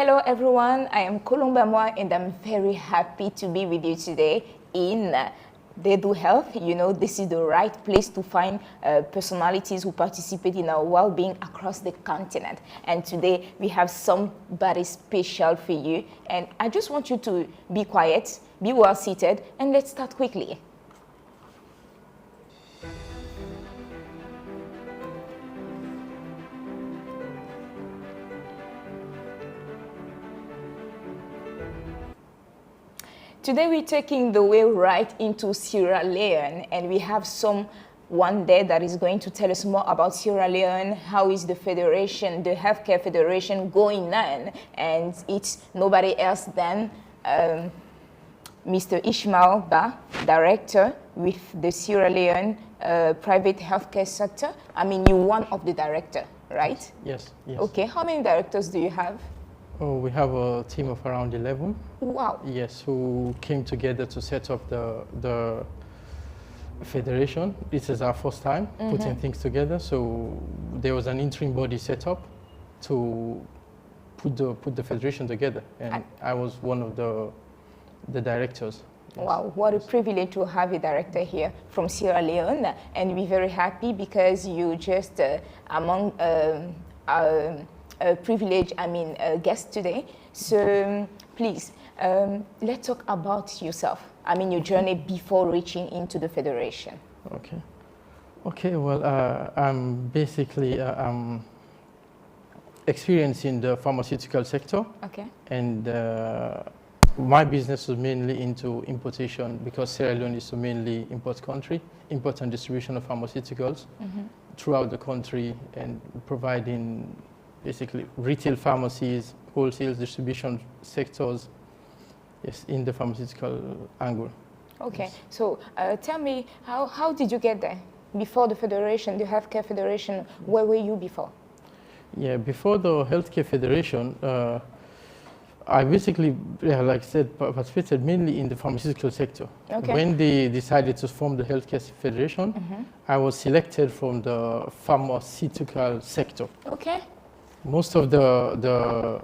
Hello everyone, I am Colomba Moi and I'm very happy to be with you today in They Do Health. You know, this is the right place to find personalities who participate in our well-being across the continent. And today we have somebody special for you. And I just want you to be quiet, be well seated, and let's start quickly. Today we're taking the way right into Sierra Leone, and we have someone there that is going to tell us more about Sierra Leone, how is the federation, the healthcare federation going on, and it's nobody else than Mr. Ishmail, director with the Sierra Leone private healthcare sector. I mean, you're one of the director, right? Yes, yes. Okay, how many directors do you have? Oh, we have a team of around 11. Wow. Yes, who came together to set up the federation. This is our first time putting things together. So there was an interim body set up to put the federation together, and I was one of the directors. Yes. Wow, what a privilege to have a director here from Sierra Leone, and we're very happy because you just among privilege, guest today. So please, let's talk about yourself. I mean, your journey before reaching into the federation. Okay. Okay, well, I'm basically experienced in the pharmaceutical sector. Okay. And my business was mainly into importation because Sierra Leone is a mainly import country, import and distribution of pharmaceuticals throughout the country, and providing basically retail pharmacies, wholesale distribution sectors, yes, in the pharmaceutical angle. Okay, yes. So tell me, how did you get there? Before the federation, the healthcare federation, where were you before? Yeah, before the healthcare federation, I basically, like I said, participated mainly in the pharmaceutical sector. Okay. When they decided to form the healthcare federation, I was selected from the pharmaceutical sector. Okay. Most of the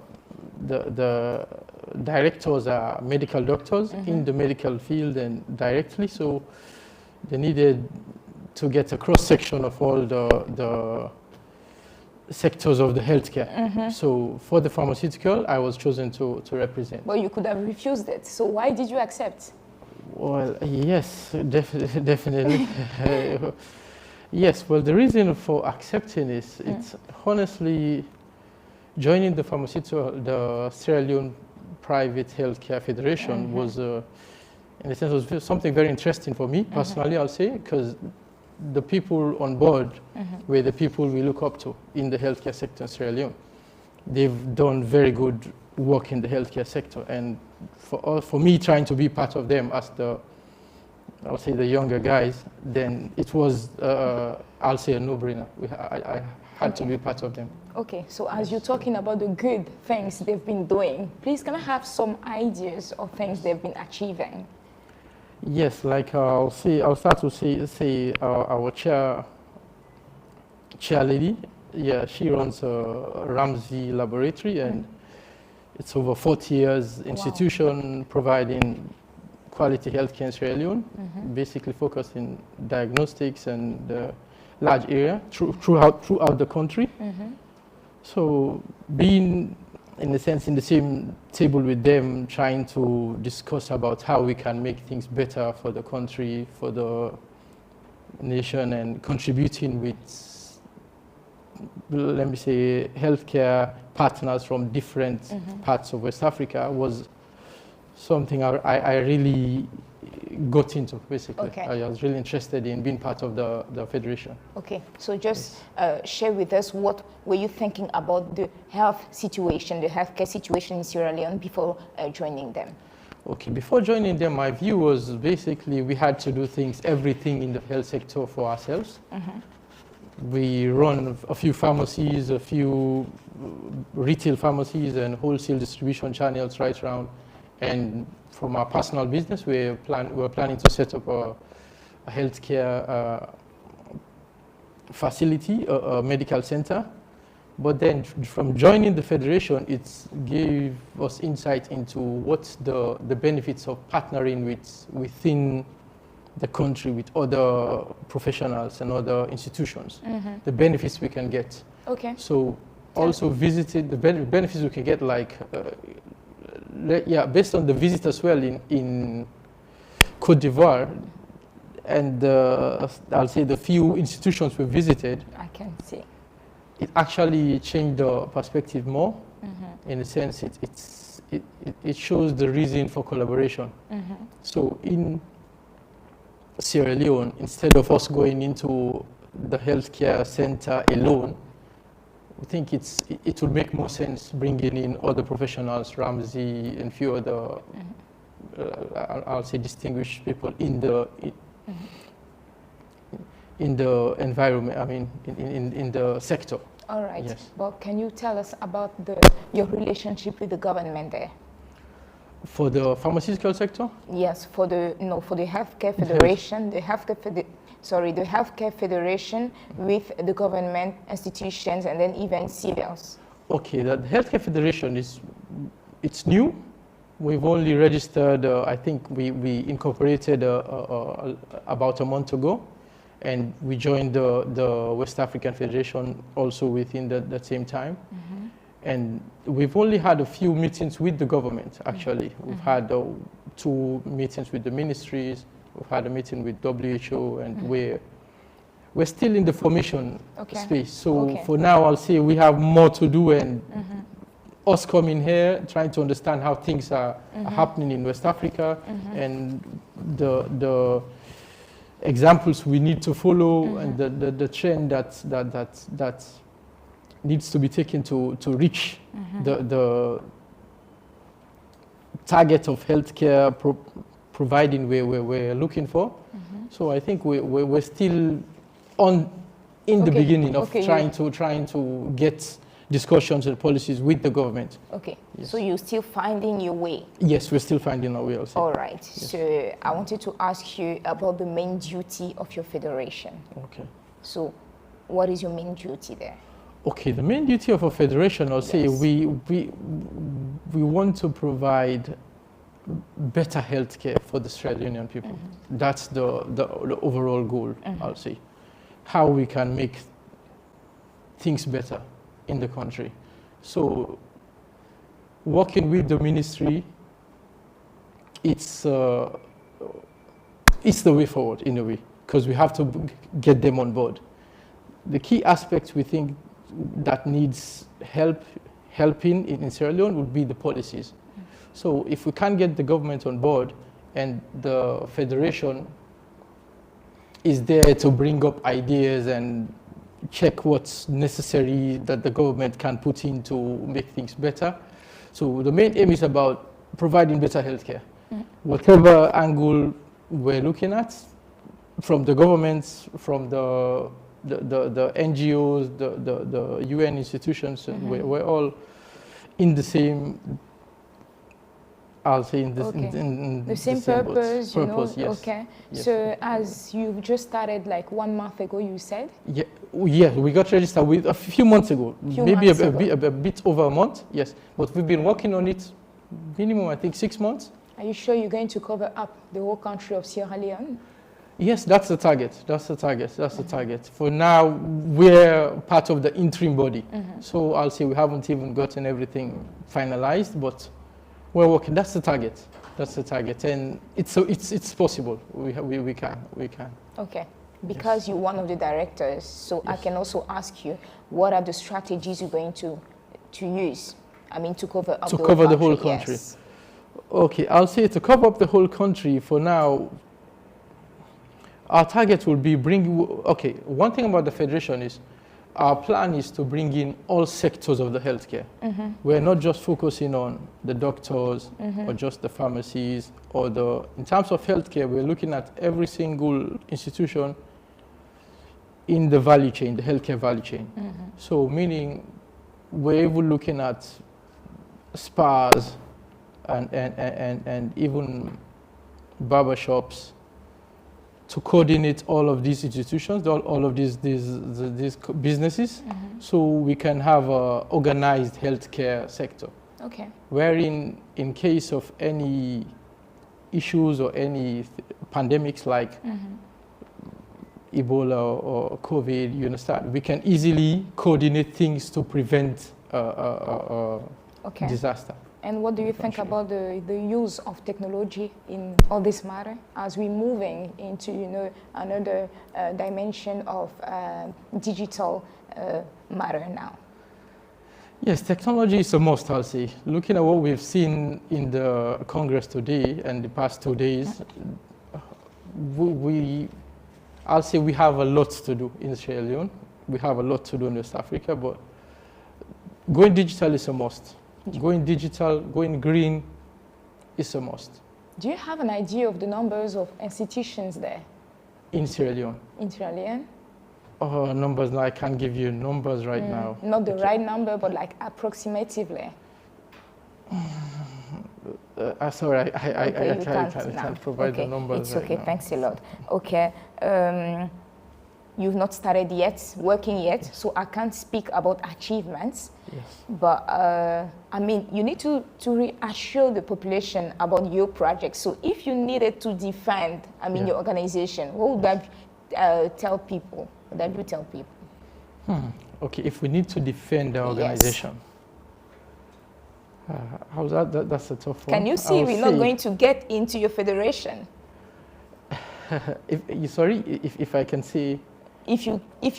directors are medical doctors in the medical field and directly, so they needed to get a cross-section of all the sectors of the healthcare. So for the pharmaceutical, I was chosen to represent. Well, you could have refused it, so why did you accept? Well, yes, definitely. Yes, well, the reason for accepting is it's honestly joining the Sierra Leone Private Healthcare Federation was, in a sense, was something very interesting for me personally, I'll say, because the people on board were the people we look up to in the healthcare sector in Sierra Leone. They've done very good work in the healthcare sector, and for me trying to be part of them as I'll say the younger guys, then it was, I'll say, a no-brainer. I had to be part of them. Okay, so as you're talking about the good things they've been doing, please can I have some ideas of things they've been achieving? Yes, like I'll start to say our chair lady. Yeah, she runs a Ramsey laboratory, and it's over 40 years institution providing quality healthcare in Sierra Leone, basically focused in diagnostics and large area throughout the country. So being, in a sense, in the same table with them, trying to discuss about how we can make things better for the country, for the nation, and contributing with, let me say, healthcare partners from different parts of West Africa was something I really got into, basically. Okay. I was really interested in being part of the federation. Okay, so just share with us what were you thinking about the health situation, the healthcare situation in Sierra Leone before joining them? Okay, before joining them, my view was basically we had to do everything in the health sector for ourselves. We run a few pharmacies, a few retail pharmacies and wholesale distribution channels right around. And from our personal business, we're planning to set up a healthcare facility, a medical center, But then from joining the federation, it gave us insight into what's the benefits of partnering within the country with other professionals and other institutions, the benefits we can get. Okay. So also visited the benefits we can get, like, based on the visit as well in Côte d'Ivoire, and I'll say the few institutions we visited, I can see. it actually changed the perspective more. In a sense, it shows the reason for collaboration. So in Sierra Leone, instead of us going into the healthcare center alone, I think it would make more sense bringing in other professionals, Ramsey and few other, I'll say, distinguished people in the environment. I mean, in the sector. All right. Yes. But can you tell us about your relationship with the government there? For the pharmaceutical sector? Yes, for the healthcare federation, the healthcare federation with the government institutions and then even civils. Okay, the healthcare federation it's new. We've only registered. I think we incorporated about a month ago, and we joined the West African Federation also within that same time. And we've only had a few meetings with the government, actually. We've had 2 meetings with the ministries. We've had a meeting with WHO, and we're still in the formation space. So for now, I'll say we have more to do, and us coming here, trying to understand how things are happening in West Africa, and the examples we need to follow, and the trend that needs to be taken to reach the target of healthcare providing we're looking for. So I think we're still in the beginning of trying to get discussions and policies with the government. Okay, yes. So you're still finding your way? Yes, we're still finding our way also. All right, yes. So I wanted to ask you about the main duty of your federation. Okay. So what is your main duty there? Okay, the main duty of a federation, I'll say, we want to provide better healthcare for the Sierra Leonean people. That's the overall goal, I'll say. How we can make things better in the country. So working with the ministry, it's the way forward in a way, because we have to get them on board. The key aspects we think that needs helping in Sierra Leone would be the policies. So if we can't get the government on board and the federation is there to bring up ideas and check what's necessary that the government can put in to make things better. So the main aim is about providing better healthcare. Whatever angle we're looking at, from the governments, from the NGOs, the UN institutions, and we're all in the same, I'll say, in the same purpose, you know? Yes. Okay. Yes. So as you just started like 1 month ago, you said? Yeah, we got registered with a few months ago, maybe a bit over a month, yes. But we've been working on it minimum, I think, 6 months. Are you sure you're going to cover up the whole country of Sierra Leone? Yes, that's the target. That's the target. That's the target. For now, we're part of the interim body. So I'll say we haven't even gotten everything finalized, but we're working. That's the target. That's the target, and it's possible. We can. Okay. Because you're one of the directors, so yes. I can also ask you, what are the strategies you're going to use? I mean, to cover up the whole country. Yes. Okay, I'll say to cover up the whole country for now. Our target will be one thing about the federation is our plan is to bring in all sectors of the healthcare. We're not just focusing on the doctors or just the pharmacies in terms of healthcare, we're looking at every single institution in the value chain, the healthcare value chain. So meaning we're even looking at spas and even barber shops, to coordinate all of these institutions, all of these businesses, so we can have an organized healthcare sector. Okay. Wherein, in case of any issues or any pandemics like Ebola or COVID, you understand, we can easily coordinate things to prevent disaster. And what do you think about the use of technology in all this matter as we're moving into, you know, another dimension of digital matter now? Yes, technology is a must, I'll say. Looking at what we've seen in the Congress today and the past 2 days, I'll say we have a lot to do in Sierra Leone. We have a lot to do in West Africa, but going digital is a must. Going digital, going green is a must. Do you have an idea of the numbers of institutions there? In Sierra Leone? In Sierra Leone? Oh, numbers, no, I can't give you numbers right now. Not the right number, but like approximatively. Sorry, I can't provide the numbers. It's okay, right now. thanks a lot. Okay, you've not started yet, working yet, so I can't speak about achievements. Yes. But I mean, you need to reassure the population about your project. So if you needed to defend, I mean, your organization, what would that tell people? What would you tell people? Okay, if we need to defend the organization. How's that? That's a tough one. Can you see we're not going to get into your federation? If I can say. If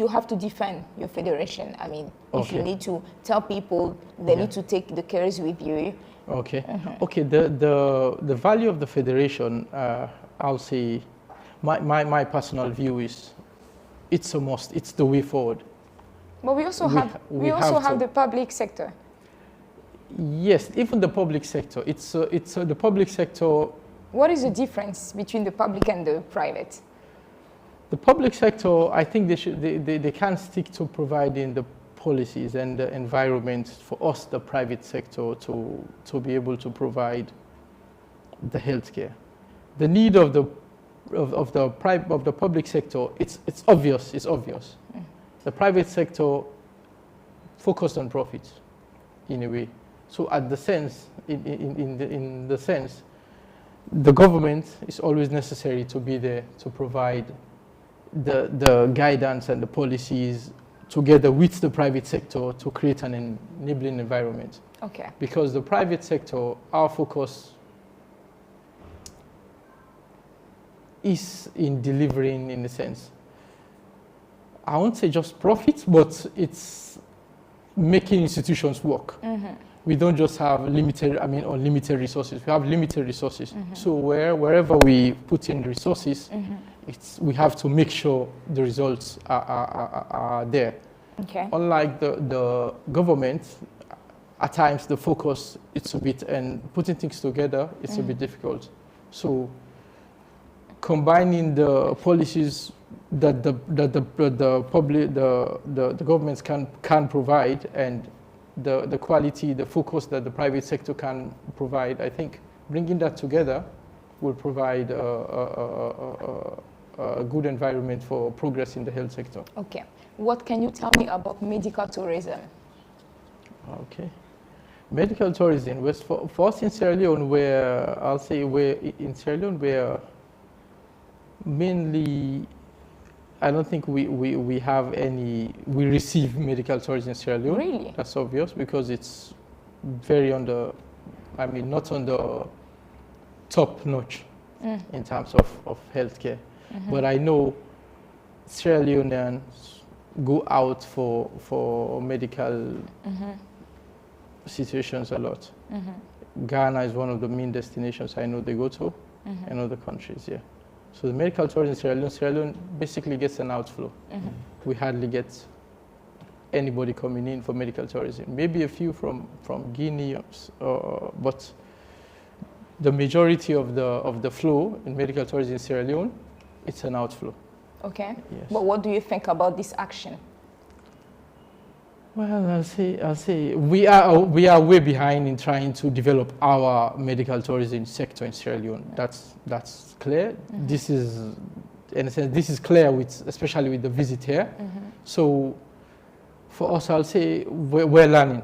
you have to defend your federation, I mean, if you need to tell people they need to take the cares with you. Okay. Okay. The value of the federation, I'll say, my personal view is, it's a must. It's the way forward. But we also have the public sector. Yes, even the public sector. It's the public sector. What is the difference between the public and the private? The public sector, I think they can stick to providing the policies and the environment for us, the private sector, to be able to provide the healthcare. The need of the public sector, it's obvious. It's obvious. The private sector focused on profits, in a way. So, in the sense, the government is always necessary to be there to provide the guidance and the policies together with the private sector to create an enabling environment. Okay. Because the private sector, our focus is in delivering, in a sense, I won't say just profits, but it's making institutions work. We don't just have unlimited resources. We have limited resources. So wherever we put in resources, we have to make sure the results are there. Okay. Unlike the government, at times the focus it's a bit, and putting things together it's a bit difficult. So combining the policies that the governments can provide and the quality, the focus that the private sector can provide, I think bringing that together will provide a good environment for progress in the health sector. Okay. What can you tell me about medical tourism? Okay. Medical tourism was for us in Sierra Leone, where mainly, I don't think we have any, we receive medical tourism in Sierra Leone. Really? That's obvious because it's very not on the top notch in terms of healthcare. But I know Sierra Leoneans go out for medical situations a lot. Ghana is one of the main destinations I know they go to, and other countries, yeah. So the medical tourism in Sierra Leone basically gets an outflow. We hardly get anybody coming in for medical tourism. Maybe a few from Guinea, but the majority of the flow in medical tourism in Sierra Leone, it's an outflow. Okay. Yes. But what do you think about this action? Well, I'll say we are way behind in trying to develop our medical tourism sector in Sierra Leone. That's clear. This is in a sense, this is clear, especially with the visit here. So for us, I'll say we're learning.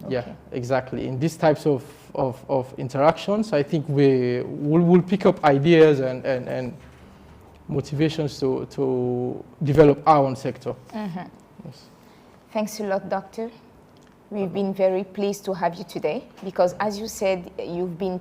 Okay. Yeah, exactly. In these types of interactions, I think we'll pick up ideas and motivations to develop our own sector. Yes. Thanks a lot, Doctor. We've been very pleased to have you today because, as you said, you've been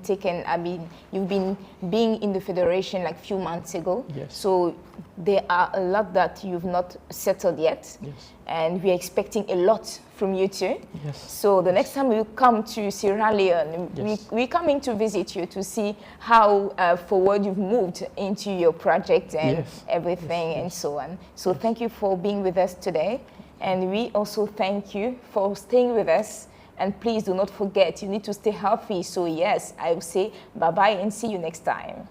being in the Federation like a few months ago. Yes. So there are a lot that you've not settled yet. Yes. And we're expecting a lot from you too. Yes. So the next time we come to Sierra Leone, yes. we're coming to visit you to see how forward you've moved into your project and yes. everything yes. and so on. So thank you for being with us today. And we also thank you for staying with us. And please do not forget, you need to stay healthy. So yes, I will say bye-bye and see you next time.